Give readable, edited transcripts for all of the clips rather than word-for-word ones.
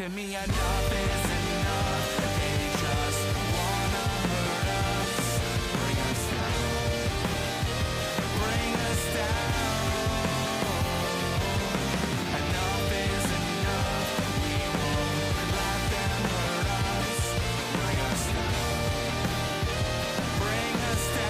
To me, enough is enough. They just wanna hurt us, bring us down, bring us down. Enough is enough. We won't let them hurt us, bring us down, bring us down.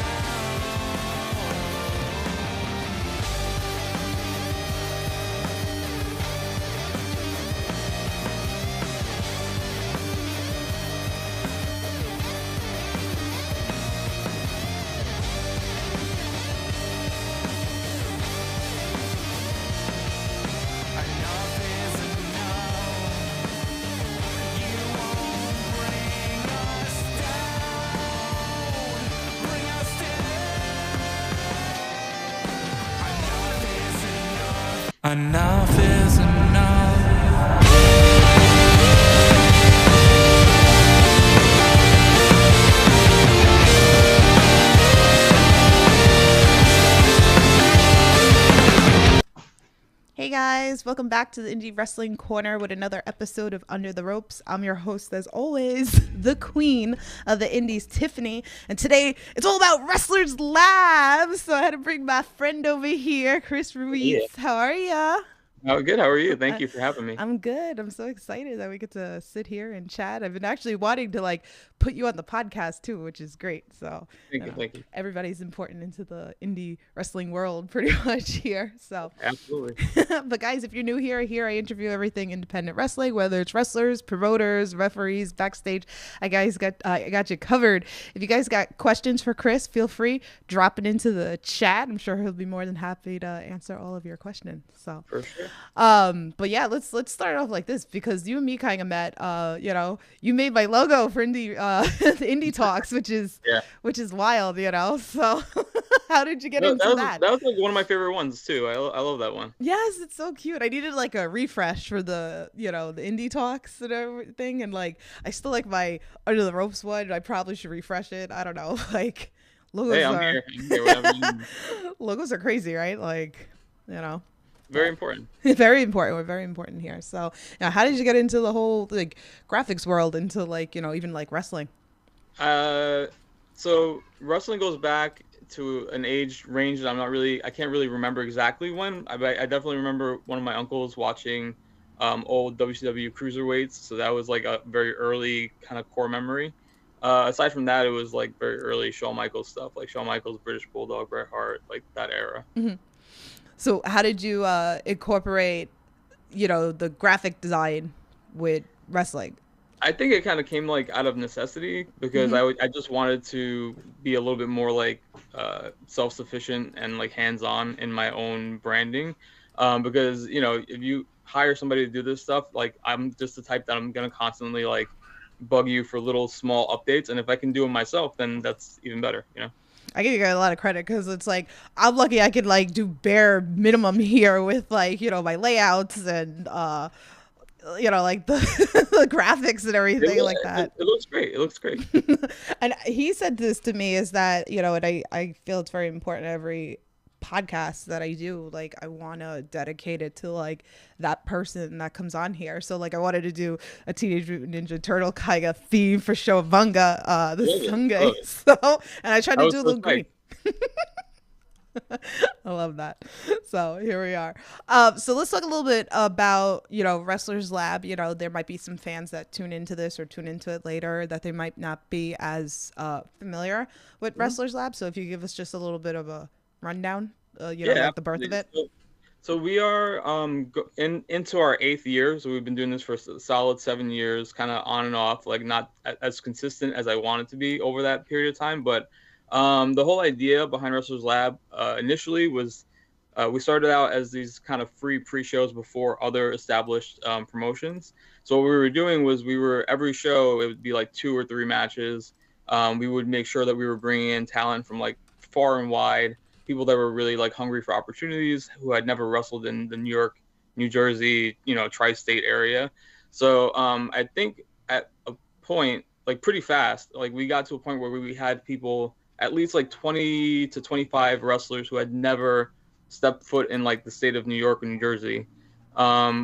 Enough is enough. You won't bring us down. Bring us down. Enough is enough. Enough is enough. Hey guys, welcome back to the Indie Wrestling Corner with another episode of Under the Ropes. I'm your host, as always, the queen of the Indies, Tiffany. And today, it's all about Wrestlers Lab. So I had to bring my friend over here, Chris Ruiz. Yeah. How are ya? Oh, good. How are you? Thank you for having me. I'm good. I'm so excited that we get to sit here and chat. I've been actually wanting to put you on the podcast too, which is great. So Thank you. everybody's important into the indie wrestling world pretty much here. So Absolutely. but guys, if you're new here I interview everything independent wrestling, whether it's wrestlers, promoters, referees, backstage. I got you covered. If you guys got questions for Chris, feel free, drop it into the chat. I'm sure he'll be more than happy to answer all of your questions. So For sure. but yeah, let's start off like this, because you and me kind of met. You made my logo for indie the indie talks, which is wild, So how did you get into that? That was like one of my favorite ones too. I love that one. Yes, it's so cute. I needed like a refresh for the the indie talks and everything, and I still like my Under the Ropes one. I probably should refresh it. I don't know. Logos Hey, I'm are here. Whatever you need. logos are crazy, right? Very important. Very important. We're very important here. So now, how did you get into the whole graphics world, into even wrestling? So wrestling goes back to an age range that I can't really remember exactly when. I definitely remember one of my uncles watching old WCW cruiserweights. So that was like a very early kind of core memory. Aside from that, it was like very early Shawn Michaels stuff, like Shawn Michaels, British Bulldog, Bret Hart, like that era. Mm-hmm. So how did you incorporate, the graphic design with wrestling? I think it kind of came out of necessity, because I just wanted to be a little bit more self-sufficient and hands-on in my own branding, because if you hire somebody to do this stuff, I'm just the type that I'm gonna constantly bug you for little small updates, and if I can do them myself, then that's even better. I give you guys a lot of credit, because it's I'm lucky I could do bare minimum here with my layouts and the the graphics and everything that. It looks great. And he said this to me, is that and I feel it's very important, every podcast that I do, I want to dedicate it to that person that comes on here. So I wanted to do a Teenage Mutant Ninja Turtle kind of theme for Showabunga, Sunday. So, and I tried to do a little green. I love that. So here we are. So let's talk a little bit about, Wrestlers Lab. There might be some fans that tune into this or tune into it later that they might not be as familiar with Wrestlers Lab. So if you give us just a little bit of a rundown, the birth of it. So we are into our 8th year. So we've been doing this for a solid 7 years, kind of on and off, not as consistent as I wanted to be over that period of time. But the whole idea behind Wrestlers Lab initially was we started out as these kind of free pre-shows before other established promotions. So what we were doing was every show, it would be 2 or 3 matches. We would make sure that we were bringing in talent from far and wide, people that were really hungry for opportunities, who had never wrestled in the New York, New Jersey, tri-state area. So I think at a point, pretty fast, we got to a point where we had people, at least 20 to 25 wrestlers who had never stepped foot in the state of New York or New Jersey,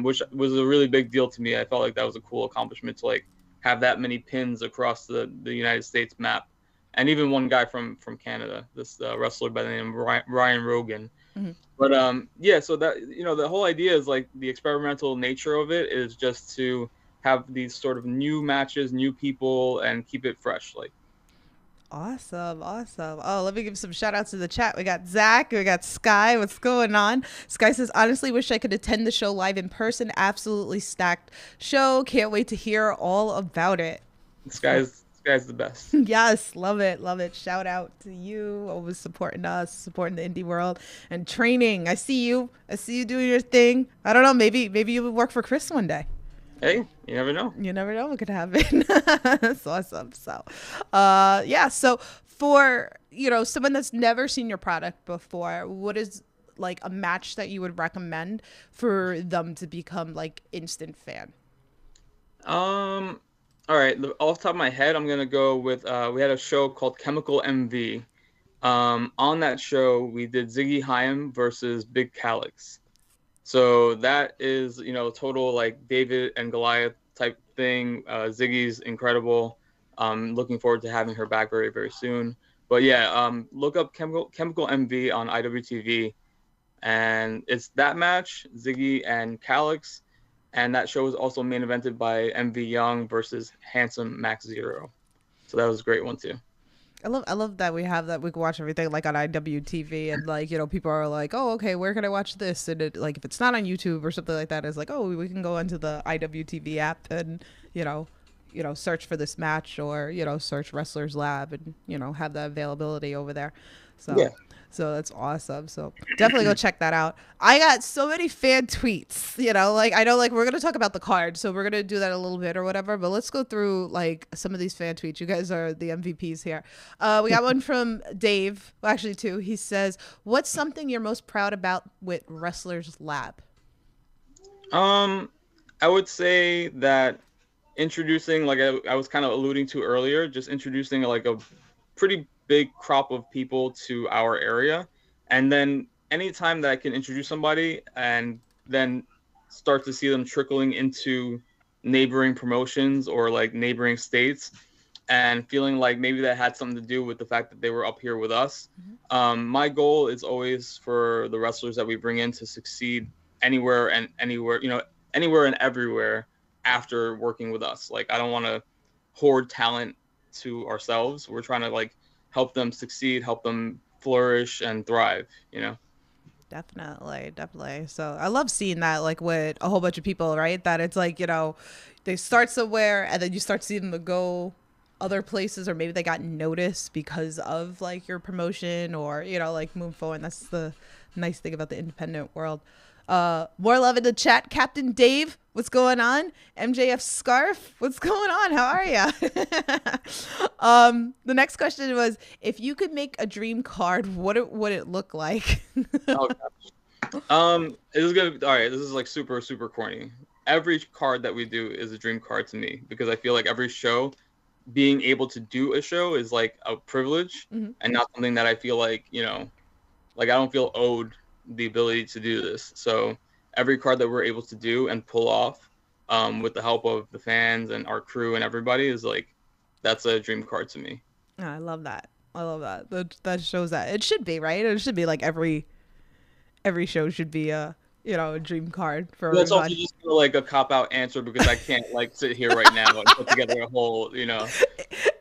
which was a really big deal to me. I felt like that was a cool accomplishment to like have that many pins across the United States map. And even one guy from Canada, this wrestler by the name of Ryan Rogan. Mhm. But yeah, so that, you know, the whole idea is like the experimental nature of it is just to have these sort of new matches, new people, and keep it fresh. Like, Awesome, awesome. Oh, let me give some shout outs to the chat. We got Zach, we got Sky. What's going on? Sky says, honestly, wish I could attend the show live in person. Absolutely stacked show. Can't wait to hear all about it. this guy's the best. Yes, love it, love it. Shout out to you, always supporting us, supporting the indie world and training. I see you doing your thing. I don't know, maybe you would work for Chris one day. Hey, you never know. You never know what could happen. That's awesome. So, yeah. So for, you know, someone that's never seen your product before, what is like a match that you would recommend for them to become like instant fan? All right. Off the top of my head, I'm gonna go with we had a show called Chemical MV. On that show, we did Ziggy Haim versus Big Calix. So that is, you know, total like David and Goliath type thing. Ziggy's incredible. Looking forward to having her back very, very soon. But yeah, look up Chemical MV on IWTV, and it's that match, Ziggy and Calix, and that show was also main evented by MV Young versus Handsome Max Zero. So that was a great one too. I love that we have that we can watch everything like on IWTV, and like, you know, people are like, oh, okay, where can I watch this? And it, like if it's not on YouTube or something like that, it's like, oh, we can go into the IWTV app and you know search for this match, or you know, search WrestlersLab and you know, have that availability over there. So Yeah. so that's awesome. So definitely go check that out. I got so many fan tweets, you know, like I know like we're going to talk about the card. So we're going to do that a little bit or whatever, but let's go through like some of these fan tweets. You guys are the MVPs here. We got one from Dave, well, actually two. He says, what's something you're most proud about with Wrestlers Lab? I would say that introducing, like I was kind of alluding to earlier, just introducing like a pretty big crop of people to our area, and then anytime that I can introduce somebody and then start to see them trickling into neighboring promotions or like neighboring states, and feeling like maybe that had something to do with the fact that they were up here with us. My goal is always for the wrestlers that we bring in to succeed anywhere and anywhere, you know, anywhere and everywhere after working with us. Like, I don't want to hoard talent to ourselves. We're trying to like help them succeed, help them flourish and thrive, you know? Definitely. So I love seeing that, like with a whole bunch of people, right? That it's like, you know, they start somewhere and then you start seeing them go other places, or maybe they got noticed because of like your promotion, or, you know, like move forward. That's the nice thing about the independent world. More love in the chat. Captain Dave, what's going on? MJF Scarf, what's going on? How are ya? The next question was, if you could make a dream card, what would it look like? Oh, this is gonna all right. This is like super, super corny. Every card that we do is a dream card to me, because I feel like every show, being able to do a show is like a privilege, and not something that I feel like, you know, like I don't feel owed the ability to do this. So every card that we're able to do and pull off, with the help of the fans and our crew and everybody, is like, that's a dream card to me. Oh, I love that. That shows that it should be, right? It should be like every show should be a, you know, a dream card for That's everyone. also just like a cop out answer, because I can't like sit here right now and put together a whole, you know.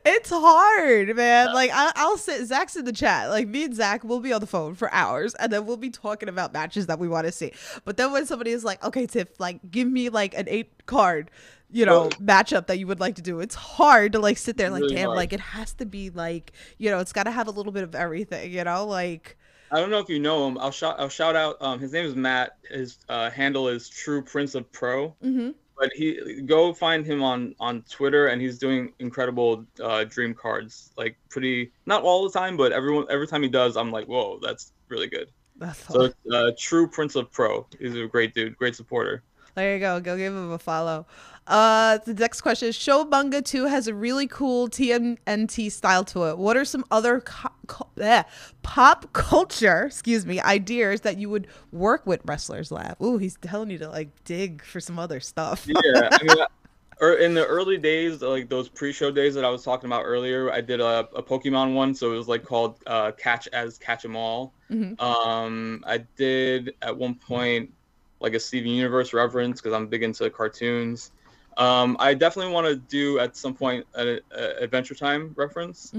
It's hard, man. Like I'll sit. Zach's in the chat. Like me and Zach will be on the phone for hours, and then we'll be talking about matches that we want to see. But then when somebody is like, "Okay, Tiff, like give me like an 8 card, you know, matchup that you would like to do," it's hard to like sit there like, Really damn, hard. like it has to be like, you know, it's got to have a little bit of everything, you know, like. I don't know if you know him. I'll shout out. His name is Matt. His handle is True Prince of Pro. But go find him on Twitter, and he's doing incredible dream cards. Like, pretty, not all the time, but every time he does, I'm like, whoa, that's really good. That's So True Prince of Pro. He's a great dude, great supporter. There you go. Go give him a follow. The next question is: Showbunga 2 has a really cool TMNT style to it. What are some other pop culture, ideas that you would work with Wrestlers Lab? Ooh, he's telling you to like dig for some other stuff. Yeah, I mean, in the early days, like those pre-show days that I was talking about earlier, I did a Pokemon one, so it was like called Catch 'Em All. I did at one point like a Steven Universe reference because I'm big into cartoons. I definitely want to do at some point an Adventure Time reference.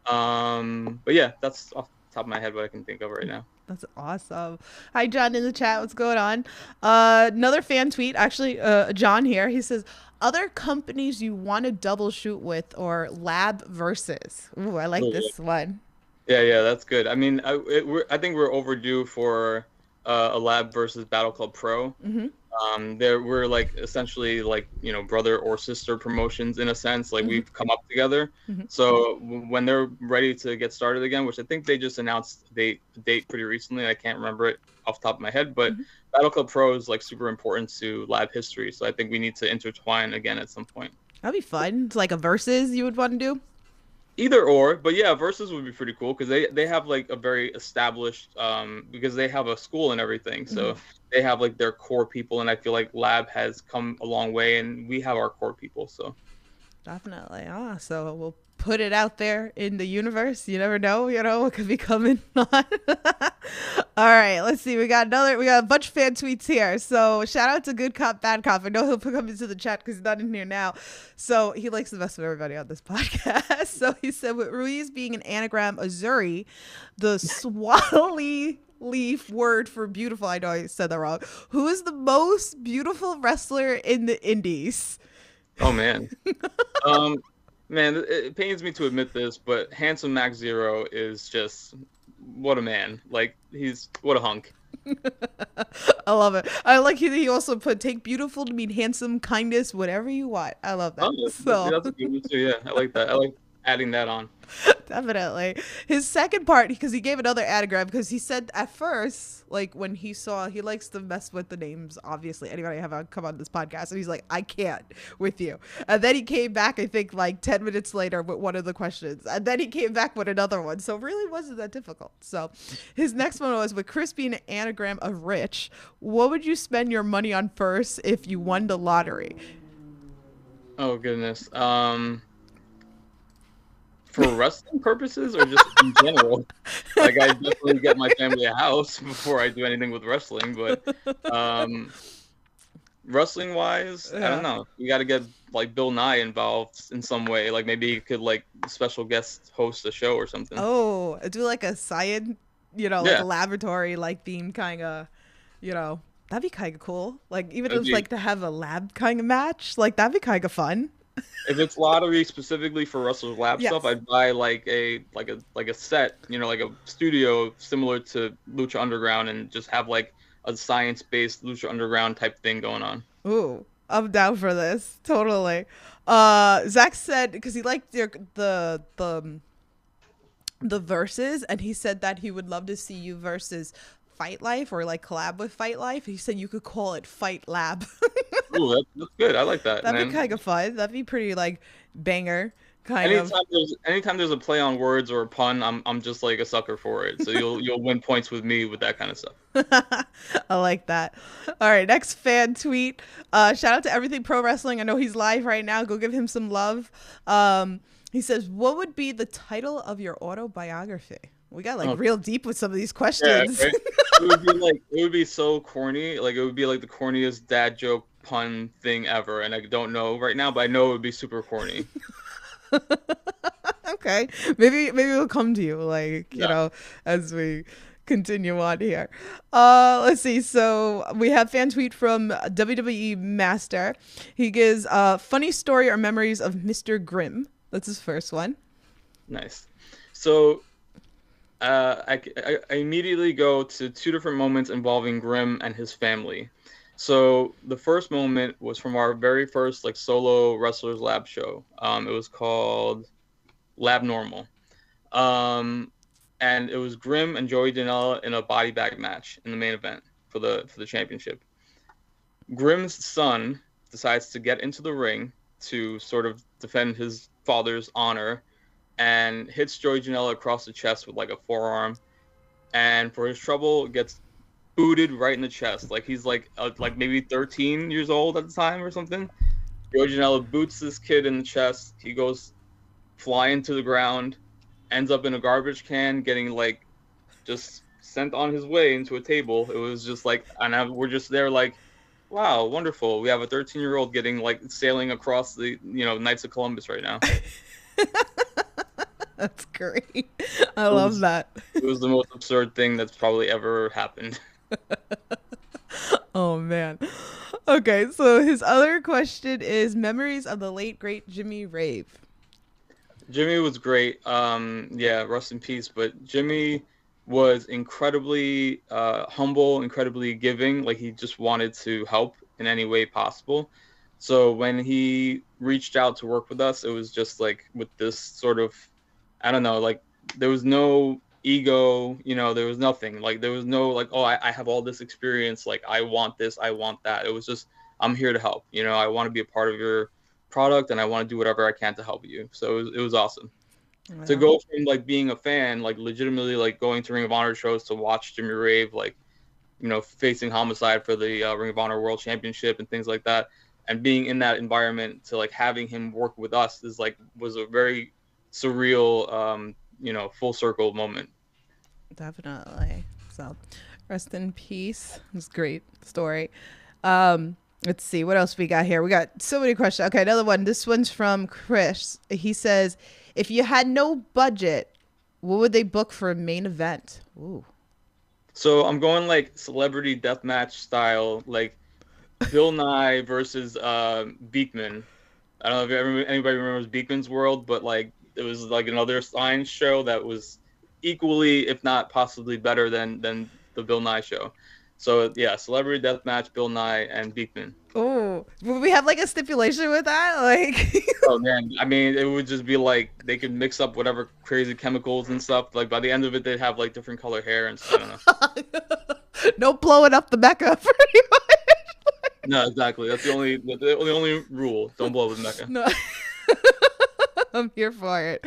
But yeah, that's off the top of my head what I can think of right now. That's awesome. Hi, John, in the chat. What's going on? Another fan tweet, actually, John here. He says, other companies you want to double shoot with or lab versus. Ooh, I like this one. Yeah, that's good. I mean, I think we're overdue for a lab versus Battle Club Pro. We're like essentially like, you know, brother or sister promotions in a sense. Like we've come up together. So when they're ready to get started again, which I think they just announced the date pretty recently. I can't remember it off the top of my head, but Battle Club Pro is like super important to lab history. So I think we need to intertwine again at some point. That'd be fun. It's like a versus you would want to do. Either or, but yeah, versus would be pretty cool because they have like a very established because they have a school and everything, so they have like their core people, and I feel like Lab has come a long way, and we have our core people. So definitely, so we'll put it out there in the universe. You never know, what could be coming on. All right, let's see. We got a bunch of fan tweets here. So shout out to Good Cop, Bad Cop. I know he'll come into the chat because he's not in here now. So he likes the best of everybody on this podcast. So he said, with Ruiz being an anagram Azuri, the swally leaf word for beautiful. I know I said that wrong. Who is the most beautiful wrestler in the indies? Oh man. Man, it pains me to admit this, but handsome Max Zero is just what a man. Like what a hunk. I love it. I like he also put take beautiful to mean handsome, kindness, whatever you want. I love that. That's a good one too. Yeah, I like that. I like adding that on. Definitely. His second part, because he gave another anagram, because he said at first, like when he likes to mess with the names, obviously, anybody have come on this podcast, and he's like, I can't with you. And then he came back, I think like 10 minutes later with one of the questions. And then he came back with another one. So it really wasn't that difficult. So his next one was, with Chris being an anagram of rich, what would you spend your money on first if you won the lottery? Oh, goodness. For wrestling purposes or just in general? Like, I definitely get my family a house before I do anything with wrestling, but wrestling wise, I don't know. You got to get like Bill Nye involved in some way. Like maybe he could like special guest host a show or something. Oh, do like a science, like a laboratory like theme kind of, that'd be kind of cool. Like even if it's like to have a lab kind of match, like that'd be kind of fun. If it's lottery specifically for WrestlersLab stuff, I'd buy like a set, like a studio similar to Lucha Underground, and just have like a science-based Lucha Underground type thing going on. Ooh, I'm down for this. Totally. Zach said, because he liked the verses, and he said that he would love to see you versus Fight Life or like collab with Fight Life. He said you could call it Fight Lab. Ooh, that's good. I like that. That'd be kind of fun. That'd be pretty like banger. Anytime there's a play on words or a pun, I'm just like a sucker for it. So you'll win points with me with that kind of stuff. I like that. All right, next fan tweet. Shout out to Everything Pro Wrestling. I know he's live right now. Go give him some love. He says, what would be the title of your autobiography? We got like real deep with some of these questions. Yeah, right? It would be so corny. Like it would be like the corniest dad joke pun thing ever, and I don't know right now, but I know it would be super corny. Okay, maybe it'll come to you, like as we continue on here. Let's see. So we have fan tweet from WWE Master. He gives funny story or memories of Mr. Grimm. That's his first one. Nice. So I immediately go to two different moments involving Grimm and his family. So the first moment was from our very first like solo Wrestlers Lab show. It was called Lab Normal. And it was Grimm and Joey Janela in a body bag match in the main event for the championship. Grimm's son decides to get into the ring to sort of defend his father's honor and hits Joey Janela across the chest with like a forearm. And for his trouble, gets booted right in the chest. Like he's like maybe 13 years old at the time or something. Joey Janela boots this kid in the chest. He goes flying to the ground, ends up in a garbage can, getting like just sent on his way into a table. It was just like, we're just there like, wow, wonderful. We have a 13-year-old getting like sailing across the Knights of Columbus right now. That's great. I love that. It was the most absurd thing that's probably ever happened. Oh man. Okay, so his other question is memories of the late great Jimmy Rave. Jimmy was great. Yeah, rest in peace. But Jimmy was incredibly humble, incredibly giving. Like he just wanted to help in any way possible. So when he reached out to work with us, it was just like with this sort of, I don't know, like there was no ego, there was nothing. Like there was no like, oh, I have all this experience. Like I want this, I want that. It was just, I'm here to help. I want to be a part of your product and I want to do whatever I can to help you. So it was awesome. Wow. To go from like being a fan, like legitimately like going to Ring of Honor shows to watch Jimmy Rave, like, facing Homicide for the Ring of Honor World Championship and things like that. And being in that environment to like having him work with us was a very surreal, full circle moment. Definitely. So rest in peace. It's a great story. Let's see what else we got here. We got so many questions. Okay, another one. This one's from Chris. He says, if you had no budget, what would they book for a main event? Ooh. So I'm going like celebrity deathmatch style, like Bill Nye versus Beekman. I don't know if anybody remembers Beekman's World, but like it was like another science show that was equally, if not possibly better than the Bill Nye show. So yeah, celebrity deathmatch, Bill Nye and Beekman. Oh, would we have like a stipulation with that? Like, Oh man, I mean, it would just be like they could mix up whatever crazy chemicals and stuff. Like by the end of it, they'd have like different color hair and stuff. I don't know. no blowing up the Mecca, pretty much. No, exactly. That's the only rule. Don't blow up the Mecca. No. I'm here for it.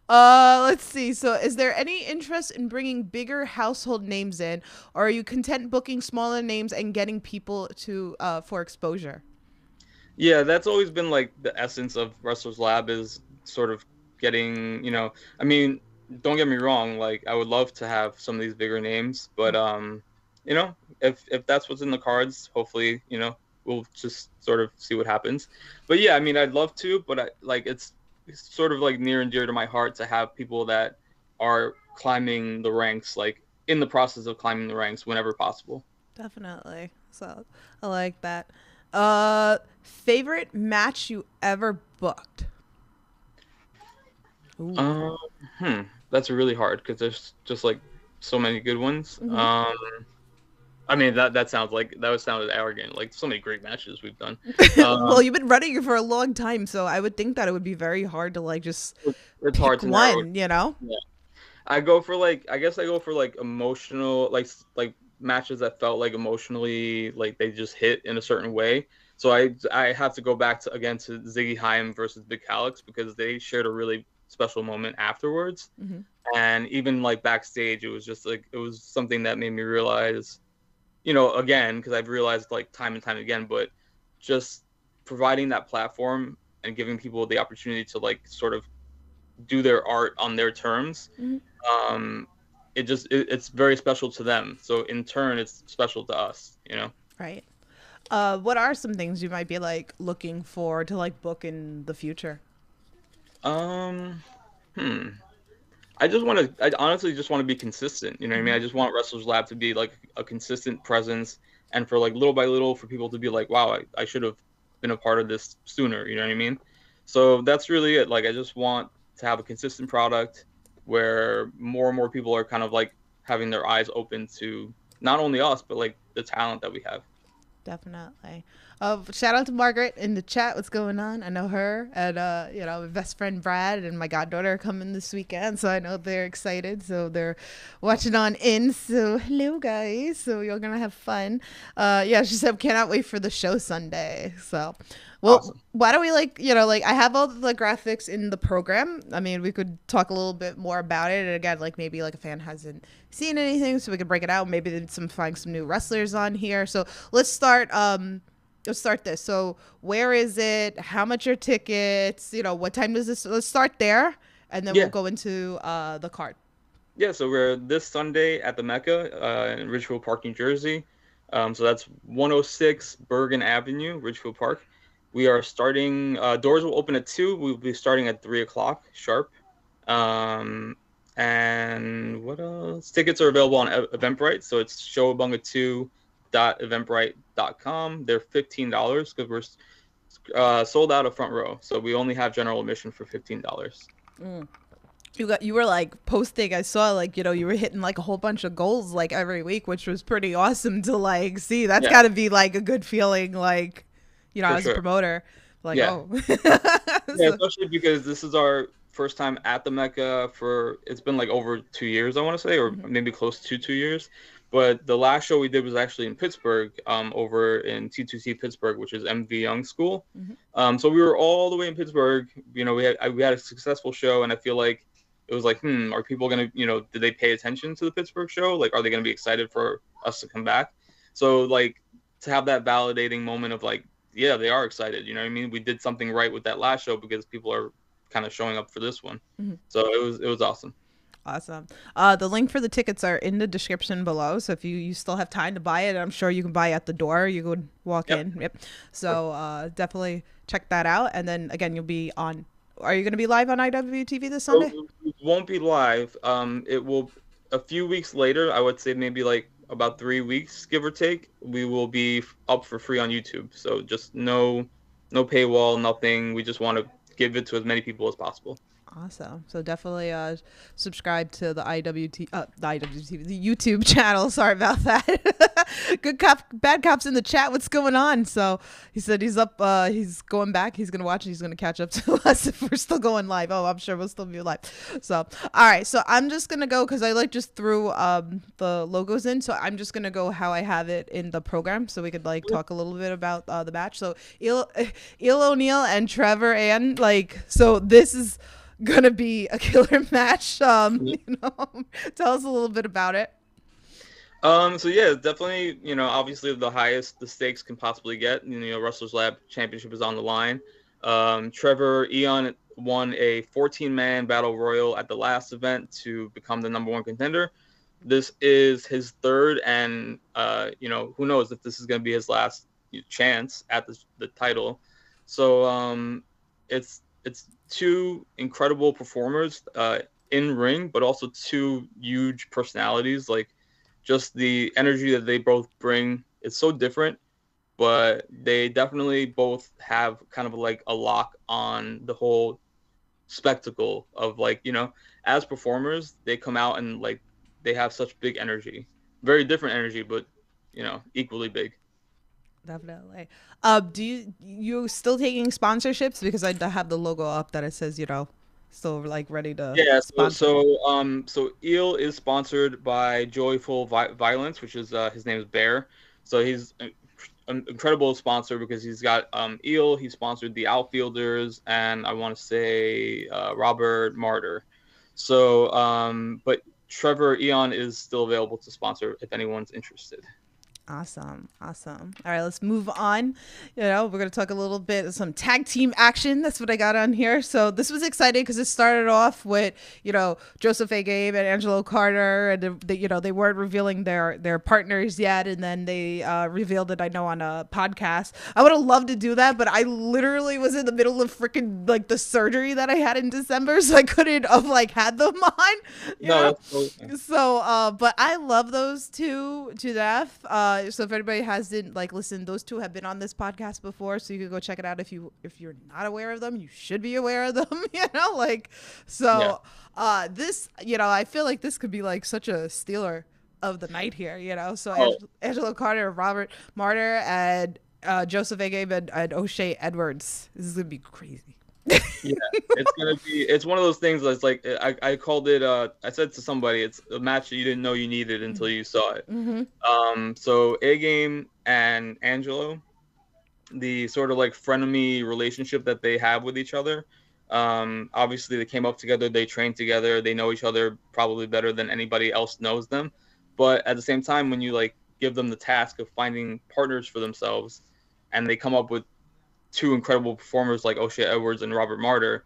Let's see. So is there any interest in bringing bigger household names in, or are you content booking smaller names and getting people to for exposure? Yeah, that's always been like the essence of WrestlersLab is sort of getting, I mean, don't get me wrong, like I would love to have some of these bigger names, but if that's what's in the cards, hopefully, we'll just sort of see what happens. But yeah, I mean, I'd love to, but it's sort of like near and dear to my heart to have people that are climbing the ranks, like in the process of climbing the ranks whenever possible. Definitely. So I like that. Favorite match you ever booked? Ooh. That's really hard because there's just like so many good ones. Mm-hmm. I mean that sounded arrogant. Like so many great matches we've done. Well, you've been running for a long time, so I would think that it would be very hard to like just it's hard to one, narrow. Yeah. I guess I go for like emotional, like matches that felt like emotionally like they just hit in a certain way. So I have to go back to Ziggy Haim versus Big Calix because they shared a really special moment afterwards. Mm-hmm. And even like backstage, it was just like it was something that made me realize, again, because I've realized like time and time again, but just providing that platform and giving people the opportunity to like sort of do their art on their terms. Mm-hmm. It's very special to them. So in turn, it's special to us, Right. What are some things you might be like looking for to like book in the future? I honestly just want to be consistent. You know what I mean? I just want WrestlersLab to be like a consistent presence and for like little by little for people to be like, wow, I should have been a part of this sooner. You know what I mean? So that's really it. Like, I just want to have a consistent product where more and more people are kind of like having their eyes open to not only us, but like the talent that we have. Definitely. Shout out to Margaret in the chat. What's going on? I know her and my best friend Brad and my goddaughter are coming this weekend, so I know they're excited. So they're watching on in. So hello guys. So you're gonna have fun. She said cannot wait for the show Sunday. So. Well, awesome. Why don't we I have all the graphics in the program. I mean, we could talk a little bit more about it. And again, like maybe like a fan hasn't seen anything, so we could break it out. Maybe find some new wrestlers on here. So let's start. Let's start this. So where is it? How much are tickets? What time does this? Let's start there, and then we'll go into the card. Yeah. So we're this Sunday at the Mecca in Ridgefield Park, New Jersey. So that's 106 Bergen Avenue, Ridgefield Park. We are starting, doors will open at 2. We'll be starting at 3 o'clock sharp. And what else? Tickets are available on Eventbrite. So it's showabunga2.eventbrite.com. They're $15 because we're sold out of front row. So we only have general admission for $15. You were like posting. I saw you were hitting like a whole bunch of goals like every week, which was pretty awesome to like see. That's got to be like a good feeling, like. As a promoter, especially because this is our first time at the Mecca it's been like over 2 years, I want to say, or maybe close to 2 years. But the last show we did was actually in Pittsburgh, over in T2C Pittsburgh, which is MV Young School. So we were all the way in Pittsburgh. We had a successful show, and I feel like it was like, are people gonna, did they pay attention to the Pittsburgh show? Like, are they gonna be excited for us to come back? So like to have that validating moment of like, yeah, they are excited. You know what I mean? We did something right with that last show because people are kind of showing up for this one. So it was awesome. Awesome. The link for the tickets are in the description below. So if you still have time to buy it, I'm sure you can buy at the door. You could walk in. Yep. So definitely check that out. And then again, you'll be on. Are you going to be live on IWTV this Sunday? It won't be live. It will a few weeks later. I would say maybe like about 3 weeks, give or take, we will be up for free on YouTube. So just no paywall, nothing. We just want to give it to as many people as possible. Awesome. So definitely subscribe to the the YouTube channel. Sorry about that. Good cop, bad cops in the chat. What's going on? So he said he's up. He's going back. He's gonna watch. And he's gonna catch up to us if we're still going live. Oh, I'm sure we'll still be live. So all right. So I'm just gonna go because I just threw the logos in. So I'm just gonna go how I have it in the program, so we could talk a little bit about the match. So Il O'Neill and Trevor and so this is gonna be a killer match. Tell us a little bit about it. So yeah, definitely, obviously the highest the stakes can possibly get. WrestlersLab championship is on the line. Trevor Eon won a 14-man battle royal at the last event to become the #1 contender. This is his third, and who knows if this is going to be his last chance at the title. So it's two incredible performers in ring, but also two huge personalities. Like, just the energy that they both bring, it's so different, but they definitely both have kind of like a lock on the whole spectacle of as performers, they come out and they have such big energy, very different energy, but equally big. Definitely. Do you still taking sponsorships? Because I have the logo up that it says, still ready to sponsor. So Eel is sponsored by Joyful Violence, which is his name is Bear. So he's an incredible sponsor because he's got Eel, he sponsored the Outfielders, and I want to say Robert Martyr. So but Trevor Eon is still available to sponsor if anyone's interested. Awesome. All right, let's move on. We're going to talk a little bit of some tag team action. That's what I got on here. So this was exciting because it started off with, Joseph A. Gabe and Angelo Carter, and they weren't revealing their partners yet, and then they revealed it, I know, on a podcast. I would have loved to do that, but I literally was in the middle of freaking the surgery that I had in December, so I couldn't have had them on. That's totally. So, but I love those two to death. So if anybody hasn't listened, those two have been on this podcast before, so you can go check it out. If you're not aware of them, you should be aware of them. This, I feel like this could be such a stealer of the night here. So Angelo Carter, Robert Martyr, and Joseph A. Gabe and O'Shea Edwards. This is gonna be crazy. Yeah, it's one of those things that's like I called it I said to somebody it's a match that you didn't know you needed until you saw it. So A Game and Angelo, the sort of like frenemy relationship that they have with each other. Obviously they came up together, they trained together, they know each other probably better than anybody else knows them. But at the same time, when you like give them the task of finding partners for themselves, and they come up with two incredible performers like O'Shea Edwards and Robert Martyr,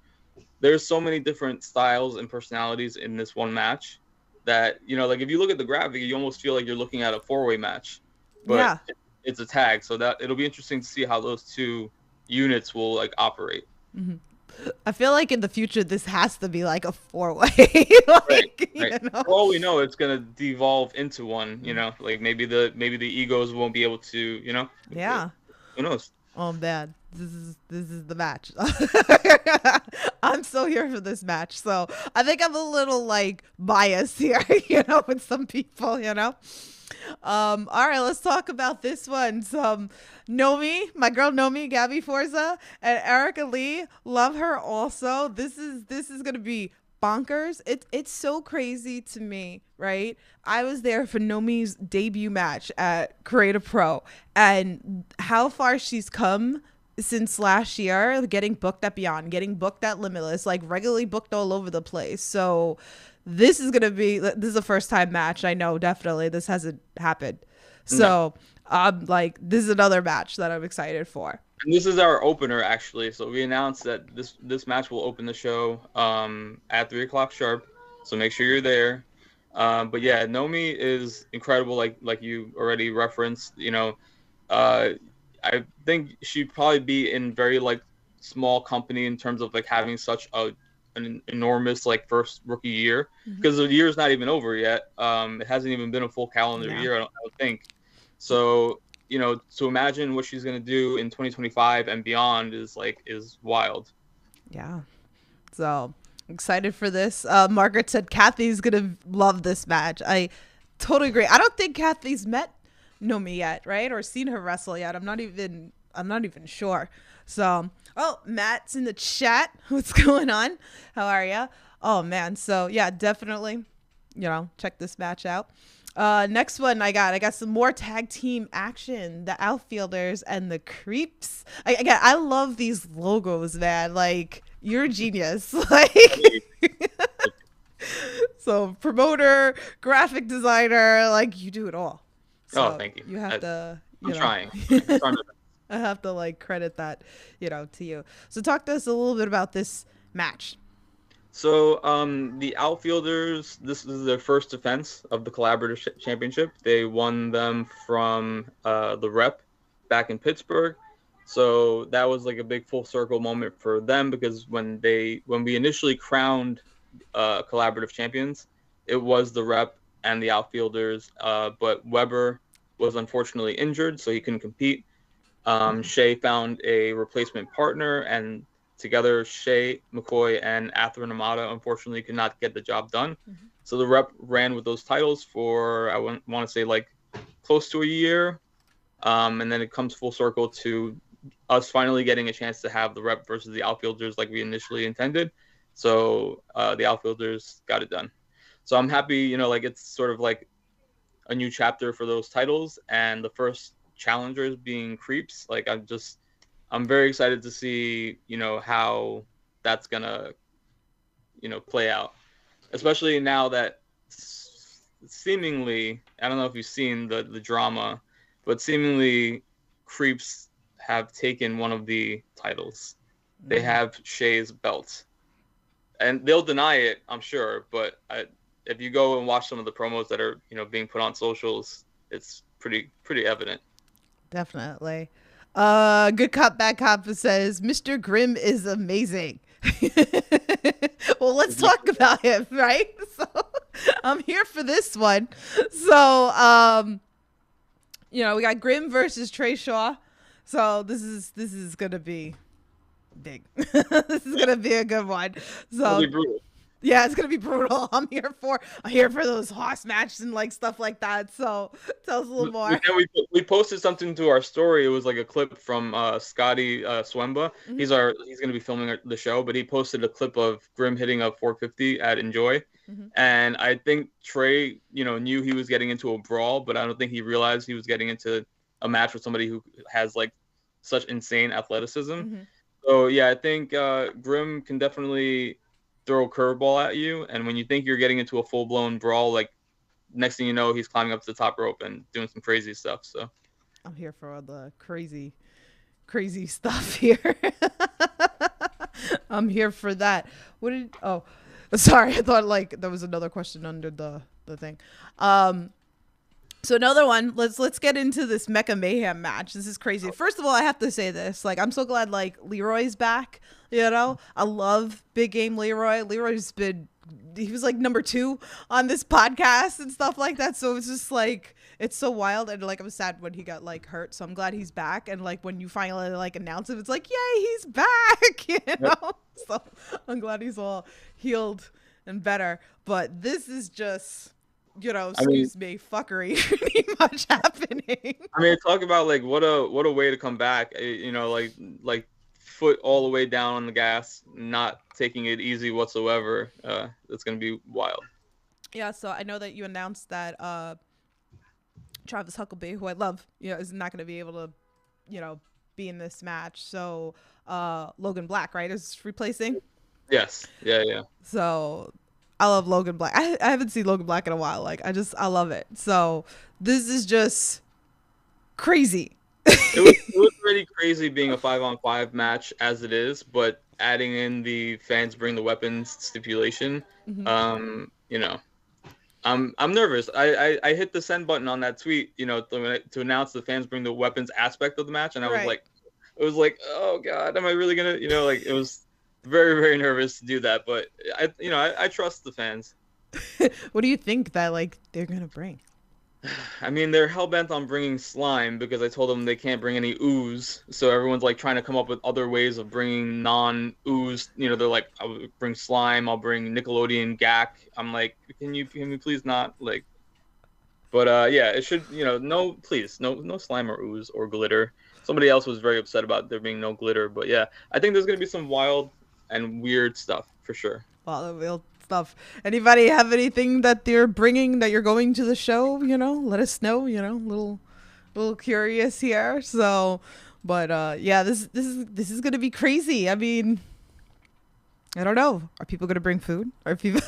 there's so many different styles and personalities in this one match that, you know, like if you look at the graphic, you almost feel like you're looking at a four-way match, but it's a tag. So that it'll be interesting to see how those two units will like operate. I feel like in the future this has to be like a four-way. Right. You know? For all we know, it's gonna devolve into one. You know, like maybe the egos won't be able to. You know. Yeah. Who knows? Oh man, this is the match. I'm so here for this match. So I think I'm a little like biased here, you know, with some people, you know. All right, let's talk about this one. Nomi, my girl Nomi, Gabby Forza, and Erica Lee, love her also. This is gonna be bonkers. It's so crazy to me, right? I was there for Nomi's debut match at Creative Pro, and how far she's come since last year, getting booked at Beyond, getting booked at Limitless, like regularly booked all over the place. So this is the first time match. I know definitely this hasn't happened. So like this is another match that I'm excited for. And this is our opener, actually. So we announced that this match will open the show at 3:00 sharp. So make sure you're there. But yeah, Nomi is incredible, like you already referenced. You know, I think she'd probably be in very like small company in terms of like having such an enormous like first rookie year, because the year's not even over yet. It hasn't even been a full calendar year, I don't think. So, you know, to imagine what she's going to do in 2025 and beyond is wild. Yeah. So excited for this. Margaret said Kathy's going to love this match. I totally agree. I don't think Kathy's met Nomi yet, right? Or seen her wrestle yet. I'm not even sure. So, oh, Matt's in the chat. What's going on? How are ya? Oh man. So yeah, definitely, you know, check this match out. Next one I got some more tag team action. The Outfielders and the Creeps. I love these logos, man. Like, you're a genius. Like, so promoter, graphic designer, like you do it all. So thank you. You have to. I'm trying. I have to like credit that, you know, to you. So talk to us a little bit about this match. So the Outfielders, this is their first defense of the Collaborative Championship. They won them from the Rep back in Pittsburgh. So that was like a big full circle moment for them, because when we initially crowned Collaborative champions, it was the Rep and the Outfielders, but Weber was unfortunately injured, so he couldn't compete. Shea found a replacement partner, and together, Shea, McCoy, and Athrun Amata unfortunately could not get the job done. So the Rep ran with those titles for, I want to say, like close to a year. And then it comes full circle to us finally getting a chance to have the Rep versus the Outfielders like we initially intended. So the Outfielders got it done. So I'm happy, you know, like it's sort of like a new chapter for those titles. And the first challengers being Creeps. Like I'm very excited to see, you know, how that's gonna, you know, play out, especially now that seemingly, I don't know if you've seen the drama, but seemingly Creeps have taken one of the titles. They have Shea's belt, and they'll deny it, I'm sure, but if you go and watch some of the promos that are, you know, being put on socials, it's pretty evident. Definitely. Good Cop, Bad Cop says Mr. Grimm is amazing. Well, let's talk about him, right? So I'm here for this one. So, you know, we got Grimm versus Trey Shaw. So this is gonna be big. This is gonna be a good one. So Yeah, it's gonna be brutal. I'm here for those horse matches and like stuff like that. So tell us a little more. Yeah, we posted something to our story. It was like a clip from Scotty Swemba. Hmm. He's going to be filming the show, but he posted a clip of Grim hitting a 450 at Enjoy, Hmm. and I think Trey, knew he was getting into a brawl, but I don't think he realized he was getting into a match with somebody who has like such insane athleticism. Hmm. So yeah, I think Grim can definitely throw a curveball at you, and when you think you're getting into a full blown brawl, like next thing you know, he's climbing up to the top rope and doing some crazy stuff. So I'm here for all the crazy, crazy stuff here. I'm here for that. What did? Oh, sorry. I thought like there was another question under the thing. So another one. Let's get into this Mecha Mayhem match. This is crazy. First of all, I have to say this. Like, I'm so glad like Leroy's back. I love Big Game Leroy. He was like number 2 on this podcast and stuff like that. So it's just like it's so wild, and like I'm sad when he got like hurt. So I'm glad he's back. And like when you finally like announce him, it's like yay, he's back. Yep. So I'm glad he's all healed and better. But this is just excuse me, fuckery pretty much happening. I mean, talk about like what a way to come back. Like foot all the way down on the gas, not taking it easy whatsoever. It's gonna be wild. Yeah, so I know that you announced that Travis Huckabee, who I love, is not going to be able to, be in this match. So Logan Black, right, is replacing. Yes. Yeah. So I love Logan Black. I haven't seen Logan Black in a while. Like I love it. So this is just crazy. It was pretty crazy being a 5-on-5 match as it is, but adding in the fans bring the weapons stipulation, I'm nervous. I hit the send button on that tweet, to announce the fans bring the weapons aspect of the match, and I was Right. like, oh god, am I really gonna, like it was very, very nervous to do that, but I trust the fans. What do you think that like they're gonna bring? I mean, they're hell-bent on bringing slime because I told them they can't bring any ooze. So everyone's like trying to come up with other ways of bringing non-ooze. They're like, I'll bring slime, I'll bring Nickelodeon gack. I'm like, can you please not like? But yeah, it should, no, please, no slime or ooze or glitter. Somebody else was very upset about there being no glitter, but yeah, I think there's gonna be some wild and weird stuff for sure. Well, real stuff. Anybody have anything that they're bringing that you're going to the show? Let us know. Little curious here. So, but yeah, this is gonna be crazy. I mean, I don't know. Are people gonna bring food? Are people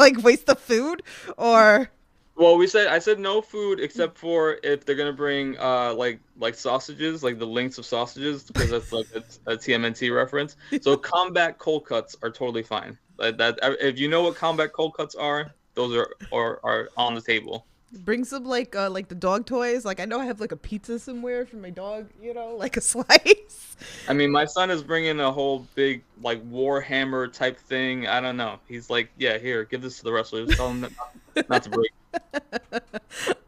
like waste the food or? Well, I said no food except for if they're gonna bring like sausages, like the links of sausages, because that's like a TMNT reference. So combat cold cuts are totally fine. That if you know what combat cold cuts are, those are on the table. Bring some like the dog toys. Like I know I have like a pizza somewhere for my dog. Like a slice. I mean, my son is bringing a whole big like Warhammer type thing. I don't know. He's like, yeah, here, give this to the wrestlers. Tell them not to break.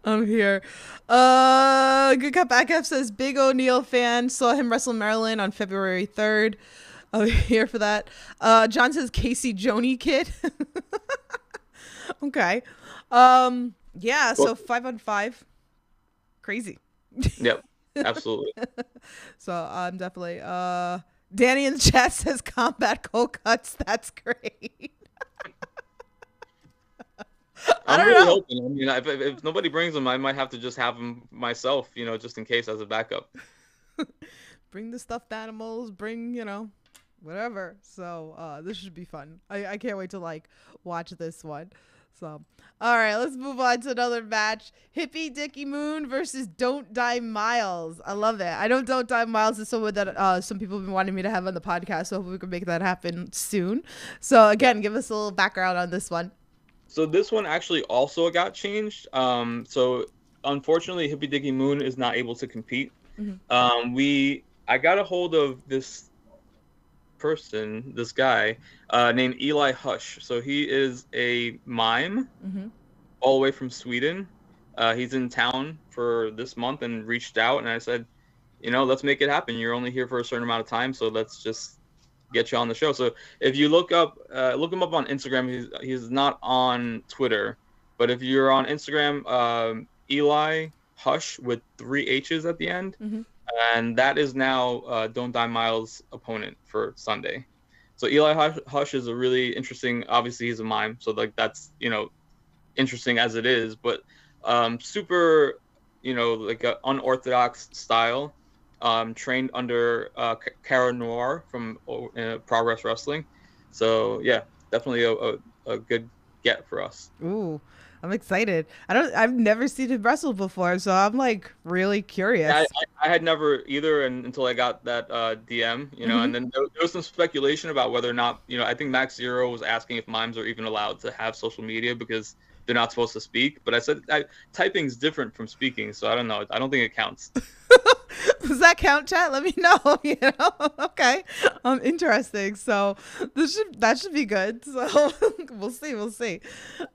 I'm here. Good Cut Back F says Big O'Neill fan saw him wrestle Maryland on February 3rd. I'm here for that. John says Casey Joni kid. Okay. Yeah. So 5-on-5. Crazy. Yep. Absolutely. So I'm definitely. Danny in the chat says combat cold cuts. That's great. I'm don't really know. hoping. I mean, if nobody brings them, I might have to just have them myself, just in case as a backup. Bring the stuffed animals. Bring whatever. So this should be fun. I can't wait to like watch this one. So all right, let's move on to another match. Hippie Dicky Moon versus Don't Die Miles. I love that. I know Don't Die Miles is someone that some people have been wanting me to have on the podcast, so hopefully we can make that happen soon. So again, give us a little background on this one. So this one actually also got changed. So unfortunately, Hippie Dicky Moon is not able to compete. Mm-hmm. I got a hold of this guy named Eli Hush. So he is a mime all the way from Sweden. He's in town for this month and reached out, and I said, let's make it happen. You're only here for a certain amount of time, so let's just get you on the show. So if you look him up on Instagram. He's not on Twitter, but if you're on Instagram, Eli Hush with 3 H's at the end, and that is now Don't Die Miles' opponent for Sunday. So Eli Hush is a really interesting. Obviously, he's a mime, so like that's interesting as it is, but super like an unorthodox style. Trained under Cara Noir from Progress Wrestling. So yeah, definitely a good get for us. Ooh, I'm excited. I've never seen him wrestle before, so I'm like really curious. I had never either, until I got that DM, and then there was some speculation about whether or not, I think Max Zero was asking if mimes are even allowed to have social media because they're not supposed to speak. But I said typing's different from speaking, so I don't know. I don't think it counts. Does that count, chat? Let me know. Okay. Interesting. So that should be good. So we'll see.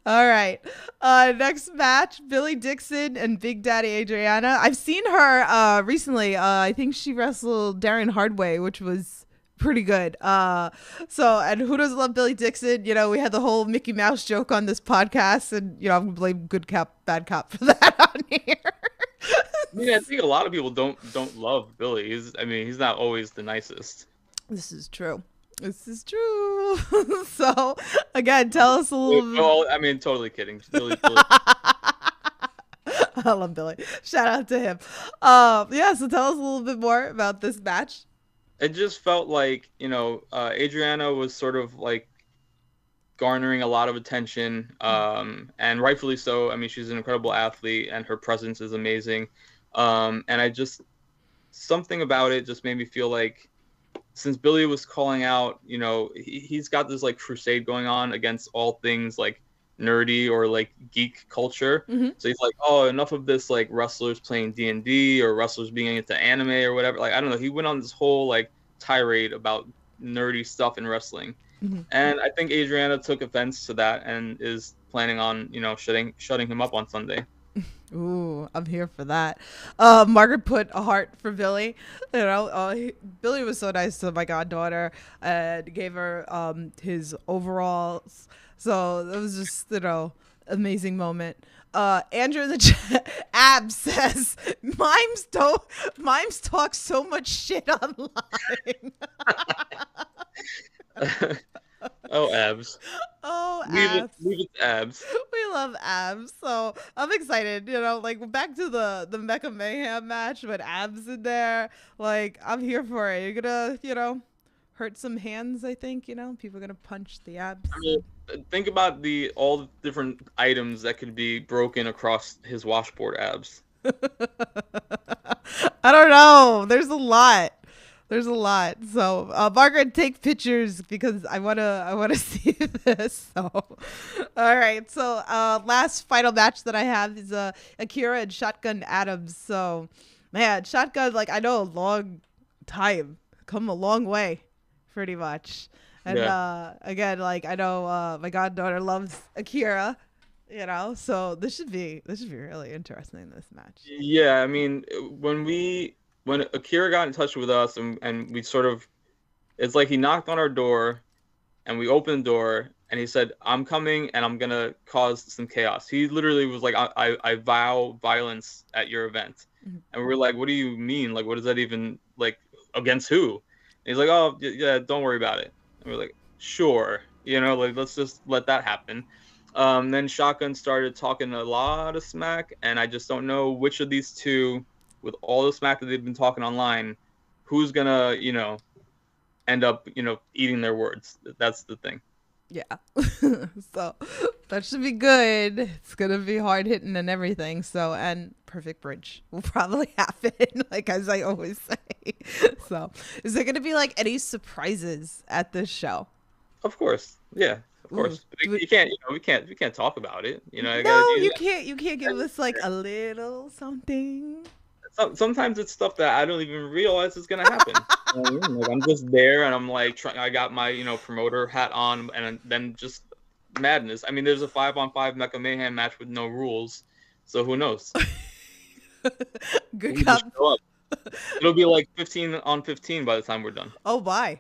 All right. Next match, Billy Dixon and Big Daddy Adriana. I've seen her recently. I think she wrestled Darren Hardway, which was pretty good. And who doesn't love Billy Dixon? We had the whole Mickey Mouse joke on this podcast, and I'm gonna blame good cop, bad cop for that on here. I think a lot of people don't love Billy. He's not always the nicest. This is true. So again, tell us a little bit. Well, totally kidding. Billy. I love Billy. Shout out to him. So tell us a little bit more about this match. It just felt like, Adriana was sort of like garnering a lot of attention, and rightfully so. She's an incredible athlete and her presence is amazing. And something about it just made me feel like, since Billy was calling out, he's got this like crusade going on against all things like nerdy or like geek culture. So he's like, oh, enough of this like wrestlers playing D&D or wrestlers being into anime or whatever. Like, I don't know. He went on this whole like tirade about nerdy stuff in wrestling. And I think Adriana took offense to that and is planning on, shutting him up on Sunday. Ooh, I'm here for that. Margaret put a heart for Billy. Billy was so nice to my goddaughter and gave her his overalls. So it was just, amazing moment. Andrew in the chat, Abs says, mimes talk so much shit online. Oh, Abs. Oh, Abs. Leave it to Abs. We love Abs. So I'm excited, like back to the Mecha Mayhem match with Abs in there. Like, I'm here for it. You're gonna, hurt some hands, I think, people are gonna punch the Abs. Think about all the different items that could be broken across his washboard Abs. I don't know. There's a lot. So, Margaret, take pictures because I wanna see this. So, all right. So, last final match that I have is Akira and Shotgun Adams. So, man, Shotgun, like, I know a long time, come a long way, pretty much. And again, like, I know my goddaughter loves Akira. So this should be really interesting, this match. Yeah, when Akira got in touch with us and we sort of, it's like he knocked on our door and we opened the door and he said, I'm coming and I'm going to cause some chaos. He literally was like, I vow violence at your event. And we were like, what do you mean? Like, what does that even, like, against who? And he's like, oh, yeah, don't worry about it. And we're like, sure. Like, let's just let that happen. Then Shotgun started talking a lot of smack and I just don't know which of these two, with all the smack that they've been talking online, who's gonna, end up, eating their words. That's the thing. Yeah. So that should be good. It's gonna be hard hitting and everything. So, and perfect bridge will probably happen, like, as I always say. So, is there gonna be like any surprises at this show? Of course. Yeah. Of course. But you can't, we can't talk about it. You can't give us like a little something. Sometimes it's stuff that I don't even realize is gonna happen. Like, I'm just there and I'm like, I got my promoter hat on, and then just madness. There's a 5-on-5 Mecha Mayhem match with no rules, so who knows? Good cop. It'll be like 15-on-15 by the time we're done. Oh, bye.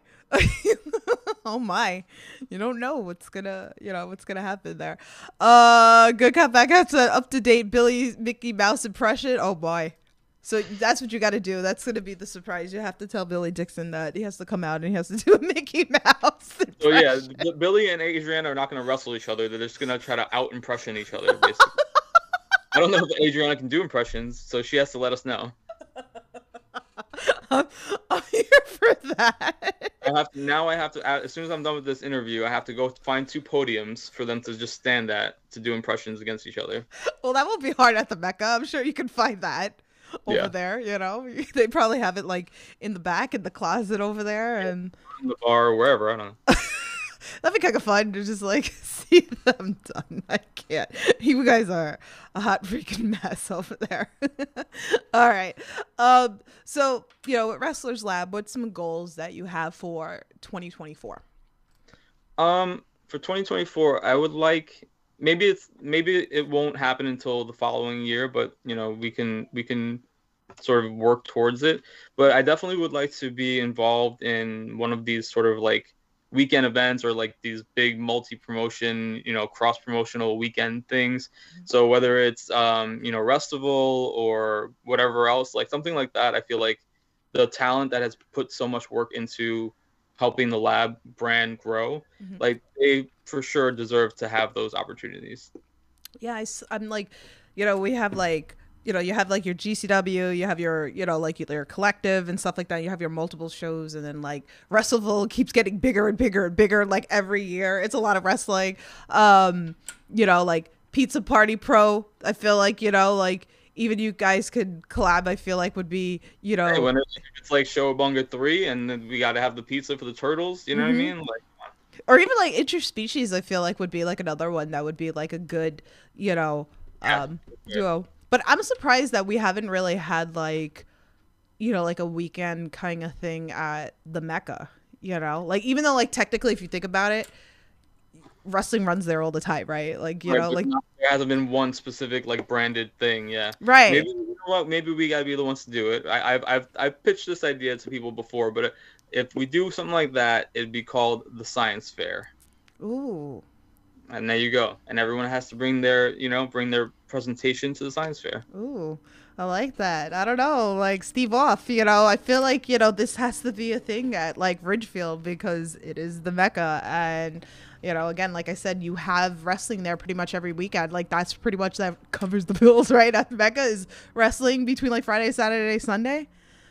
Oh my, you don't know what's gonna happen there. Good Cop Bad Cop's an up to date Billy Mickey Mouse impression. Oh boy. So that's what you got to do. That's going to be the surprise. You have to tell Billy Dixon that he has to come out and he has to do a Mickey Mouse impression. So yeah, Billy and Adriana are not going to wrestle each other. They're just going to try to out impression each other, basically. I don't know if Adriana can do impressions, so she has to let us know. I'm here for that. I have to, as soon as I'm done with this interview, I have to go find 2 podiums for them to just stand at to do impressions against each other. Well, that won't be hard at the Mecca. I'm sure you can find that over there. You know, they probably have it like in the back in the closet over there, and in the bar or wherever. I don't know. That'd be kind of fun to just like see them done. I can't. You guys are a hot freaking mess over there. All right. So at Wrestlers Lab, what's some goals that you have for 2024? For 2024, I would like maybe it won't happen until the following year, but we can sort of work towards it. But I definitely would like to be involved in one of these sort of like weekend events or like these big multi-promotion, cross-promotional weekend things. So whether it's Restival or whatever else, like something like that, I feel like the talent that has put so much work into helping the Lab brand grow, like they for sure deserve to have those opportunities. Yeah, I'm like, we have like, you have like your GCW, you have your, like your collective and stuff like that. You have your multiple shows, and then like Wrestleville keeps getting bigger and bigger and bigger like every year. It's a lot of wrestling. Like Pizza Party Pro, I feel like, like even you guys could collab, I feel like would be, Hey, when it's like Showabunga 3 and then we got to have the pizza for the turtles, you know what I mean? Like, or even like Interspecies, I feel like would be like another one that would be like a good, duo. But I'm surprised that we haven't really had like, like a weekend kind of thing at the Mecca, like even though like technically if you think about it, wrestling runs there all the time, right? Like, like there hasn't been one specific like branded thing. Yeah. Right. Maybe, maybe we gotta be the ones to do it. I've pitched this idea to people before, but if we do something like that, it'd be called the Science Fair. Ooh. And there you go. And everyone has to bring their presentation to the Science Fair. Ooh, I like that. I don't know, like Steve Off, I feel like, this has to be a thing at like Ridgefield because it is the Mecca. And, again, like I said, you have wrestling there pretty much every weekend. Like that's pretty much that covers the bills, right? At Mecca is wrestling between like Friday, Saturday, Sunday.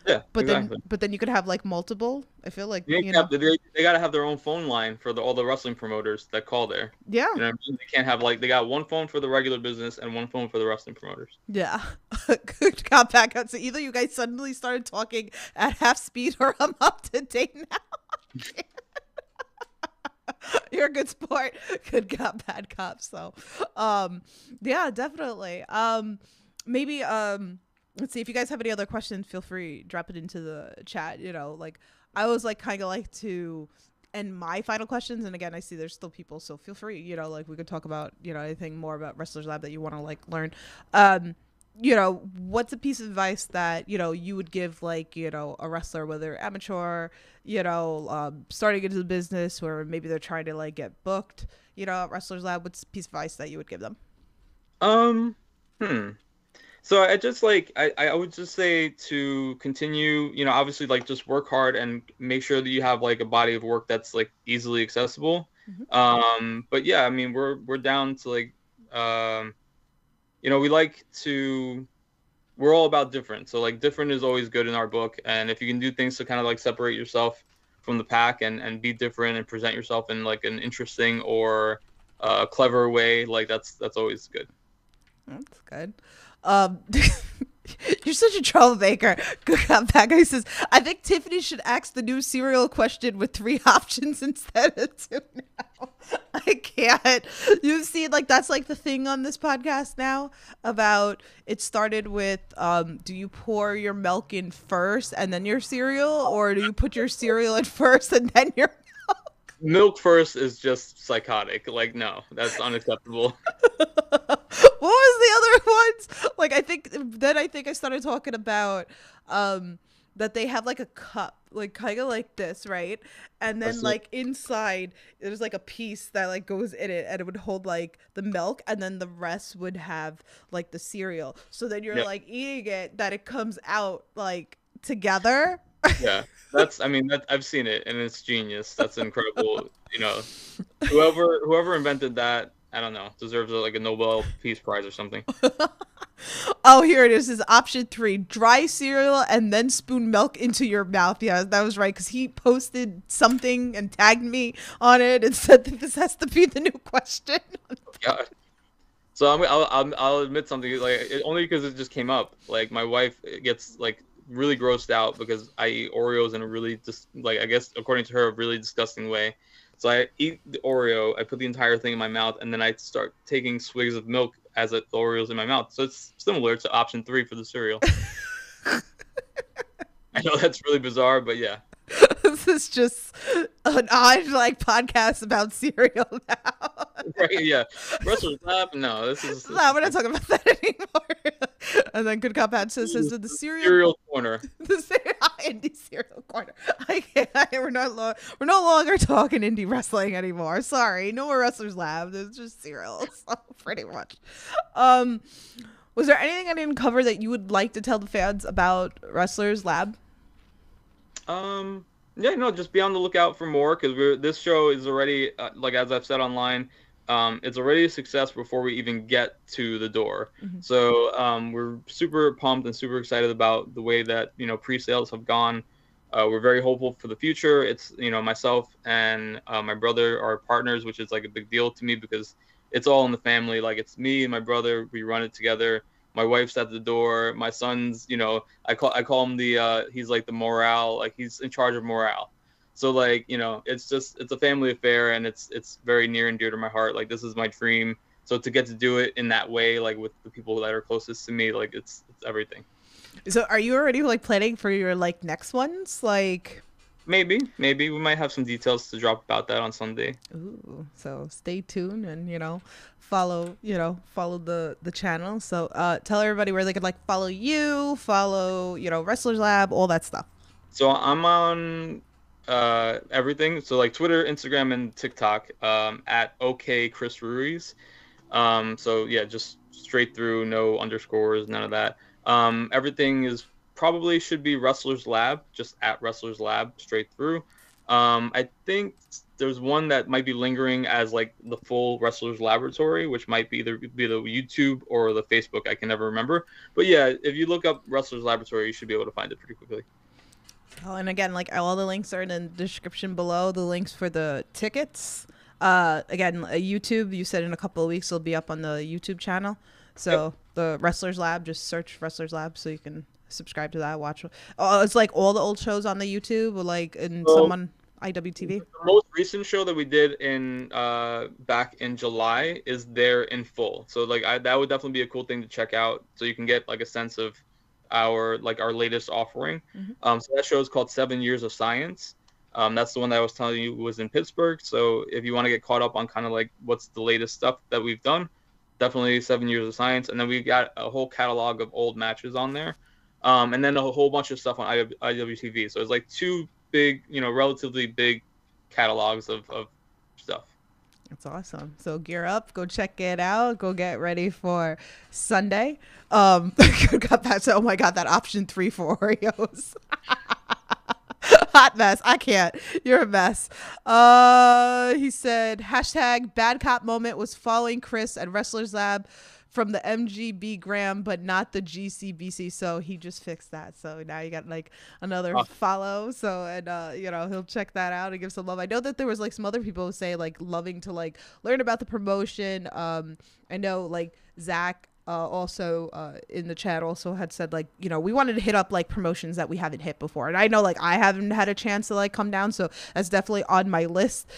Yeah, but exactly. then you could have like multiple. I feel like they gotta have their own phone line for all the wrestling promoters that call there. Yeah, They can't have like they got one phone for the regular business and one phone for the wrestling promoters. Yeah, good cop back out. So either you guys suddenly started talking at half speed, or I'm up to date now. You're a good sport. Good cop, bad cop. So, yeah, definitely. Maybe let's see if you guys have any other questions. Feel free, drop it into the chat. Like I always like kind of like to end my final questions, and again, I see there's still people, so feel free. Like we could talk about anything more about Wrestlers Lab that you want to like learn. What's a piece of advice that you would give like a wrestler, whether amateur, starting into the business, or maybe they're trying to like get booked, at Wrestlers Lab? What's a piece of advice that you would give them? So I just like I would just say to continue, obviously like just work hard and make sure that you have like a body of work that's like easily accessible. But yeah, I mean we're down to like we're all about different. So like different is always good in our book, and if you can do things to kind of like separate yourself from the pack and be different and present yourself in like an interesting or clever way, like that's always good. That's good. You're such a troublemaker. Good cop, bad guy says, I think Tiffany should ask the new cereal question with 3 options instead of 2 now. I can't. You've seen like that's like the thing on this podcast now about it started with do you pour your milk in first and then your cereal, or do you put your cereal in first and then your milk first is just psychotic. Like, no, that's unacceptable. What was the other ones? Like, I think I started talking about, that they have like a cup, like kind of like this, right? And then like inside there's like a piece that like goes in it, and it would hold like the milk, and then the rest would have like the cereal. So then you're like eating it, that it comes out like together. Yeah, I've seen it, and it's genius. That's incredible. Whoever invented that, I don't know, deserves like a Nobel Peace Prize or something. Oh, here it is. Is option 3: dry cereal and then spoon milk into your mouth. Yeah, that was right, because he posted something and tagged me on it and said that this has to be the new question. Yeah. So I'll admit something, like only because it just came up. Like my wife gets like really grossed out because I eat Oreos in a really I guess according to her, a really disgusting way. So I eat the Oreo, I put the entire thing in my mouth, and then I start taking swigs of milk as the Oreo's in my mouth. So it's similar to option 3 for the cereal. I know that's really bizarre, but yeah. This is just an odd like podcast about cereal now. Right, yeah. WrestlersLab, no, this is... No, we're not talking about that anymore. And then Good Cop Bad says the cereal corner. The indie cereal corner. I can't. We're no longer talking indie wrestling anymore. Sorry, no more WrestlersLab. There's just cereals, pretty much. Was there anything I didn't cover that you would like to tell the fans about WrestlersLab? Yeah, no, just be on the lookout for more, because this show is already, like as I've said online, it's already a success before we even get to the door. Mm-hmm. So we're super pumped and super excited about the way that pre-sales have gone. We're very hopeful for the future. It's myself and my brother are partners, which is like a big deal to me because it's all in the family. Like it's me and my brother. We run it together. My wife's at the door. My son's, I call him he's like the morale, like he's in charge of morale. So like, it's a family affair, and it's very near and dear to my heart. Like this is my dream. So to get to do it in that way, like with the people that are closest to me, like it's everything. So are you already like planning for your like next ones? Like maybe we might have some details to drop about that on Sunday. Ooh, so stay tuned and follow the channel. So tell everybody where they could like follow WrestlersLab, all that stuff. So I'm on everything, so like Twitter, Instagram, and TikTok at OK Chris Ruiz. So yeah, just straight through, no underscores, none of that. Everything is probably should be WrestlersLab, just at WrestlersLab, straight through. I think there's one that might be lingering as like the full Wrestlers Laboratory, which might be either be the YouTube or the Facebook. I can never remember. But yeah, if you look up Wrestlers Laboratory, you should be able to find it pretty quickly. Oh, and again, like all the links are in the description below. The links for the tickets. Again, YouTube, you said in a couple of weeks will be up on the YouTube channel. So yep. The Wrestlers Lab, just search Wrestlers Lab so you can subscribe to that. Watch. Oh, it's like all the old shows on the YouTube, or like some on IWTV. The most recent show that we did in back in July is there in full. So like that would definitely be a cool thing to check out, so you can get like a sense of our latest offering. Mm-hmm. So that show is called 7 Years of Science. That's the one that I was telling you was in Pittsburgh. So if you want to get caught up on kind of like what's the latest stuff that we've done, definitely 7 Years of Science. And then we got a whole catalog of old matches on there. And then a whole bunch of stuff on IWTV. So it's like two big, relatively big catalogs of stuff. That's awesome. So gear up, go check it out, go get ready for Sunday. Got that. Oh my God, that option 3 for Oreos. Hot mess. I can't. You're a mess. He said, hashtag bad cop moment was following Chris at Wrestlers Lab from the MGB Graham, but not the GCBC. So he just fixed that. So now you got like another follow. So, and he'll check that out and give some love. I know that there was like some other people who say like loving to like learn about the promotion. I know like Zach also in the chat also had said like, we wanted to hit up like promotions that we haven't hit before. And I know like I haven't had a chance to like come down. So that's definitely on my list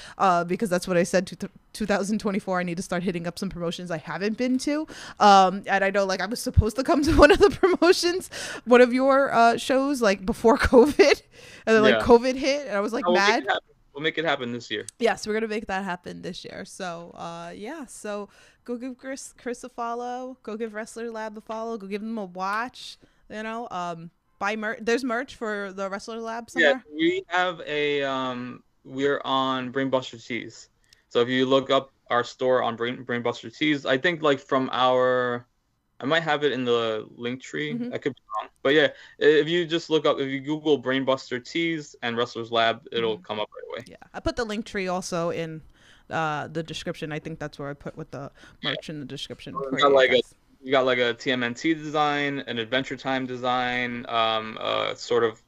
because that's what I said 2024. I need to start hitting up some promotions I haven't been to. And I know like I was supposed to come to one of the promotions, one of your shows like before COVID, and then like COVID hit and I was like mad. We'll make it happen this year. Yes, we're going to make that happen this year. So, so go give Chris a follow. Go give Wrestler Lab a follow. Go give them a watch. buy merch. There's merch for the Wrestler Lab Yeah, somewhere. we have a we're on Brainbuster Tees. So if you look up our store on Brainbuster Tees, I think like from our I might have it in the link tree. Mm-hmm. I could be wrong. But yeah, if you just look up if you Google Brainbuster Tees and Wrestlers Lab, it'll Mm-hmm. come up right away. Yeah, I put the link tree also in the description. I think that's where I put with the merch in the description We for got you like a guys. we got like a TMNT design, an Adventure Time design, sort of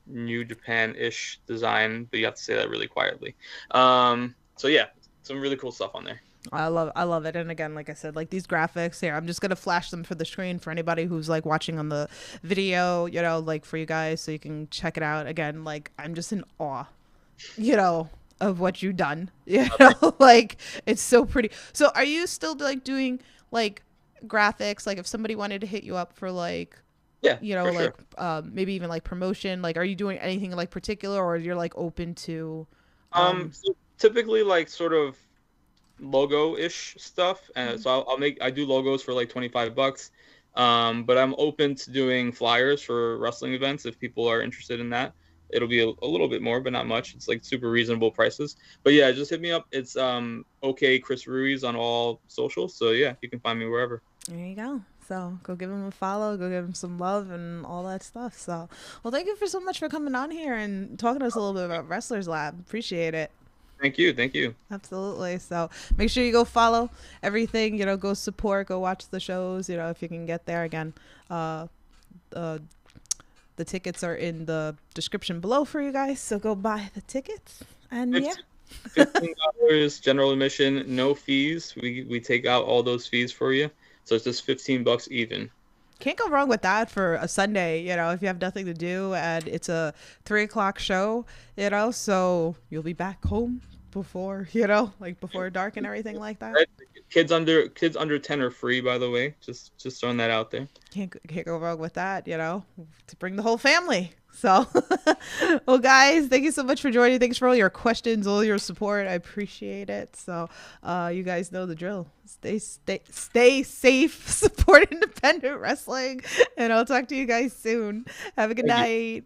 New Japan-ish design, but you have to say that really quietly. So yeah, some really cool stuff on there. I love it. And again, like I said, like these graphics here, I'm just gonna flash them for the screen for anybody who's like watching on the video, you know, like for you guys so you can check it out. Again, like I'm just in awe, you know, of what you've done. You know, like it's so pretty. So are you still like doing like graphics? Like if somebody wanted to hit you up for like, Yeah, you know, for like sure. maybe even like promotion, like are you doing anything like particular or you're like open to So typically like sort of logo-ish stuff, and Mhm. so I do logos for like $25. But I'm open to doing flyers for wrestling events if people are interested in that. It'll be a little bit more, but not much. It's like super reasonable prices. But yeah, just hit me up. It's okay Chris Ruiz on all socials. So yeah, you can find me wherever. There you go. So go give him a follow, go give him some love and all that stuff. So, well, thank you for so much for coming on here and talking to us a little bit about Wrestlers Lab. Appreciate it. Thank you. Thank you. Absolutely. So make sure you go follow everything, you know, go support, go watch the shows, you know, if you can get there again. Uh, uh, the tickets are in the description below for you guys. So go buy the tickets. And yeah. $15 general admission, no fees. We take out all those fees for you. So it's just $15 even. Can't go wrong with that for a Sunday, you know, if you have nothing to do and it's a 3 o'clock show, you know, so you'll be back home before, you know, like before dark and everything like that. Right? Kids under 10 are free, by the way. Just throwing that out there. Can't go wrong with that, you know, to bring the whole family. So, well, guys, thank you so much for joining. Thanks for all your questions, all your support. I appreciate it. So, you guys know the drill. Stay safe, support independent wrestling, and I'll talk to you guys soon. Have a good Thank you. night.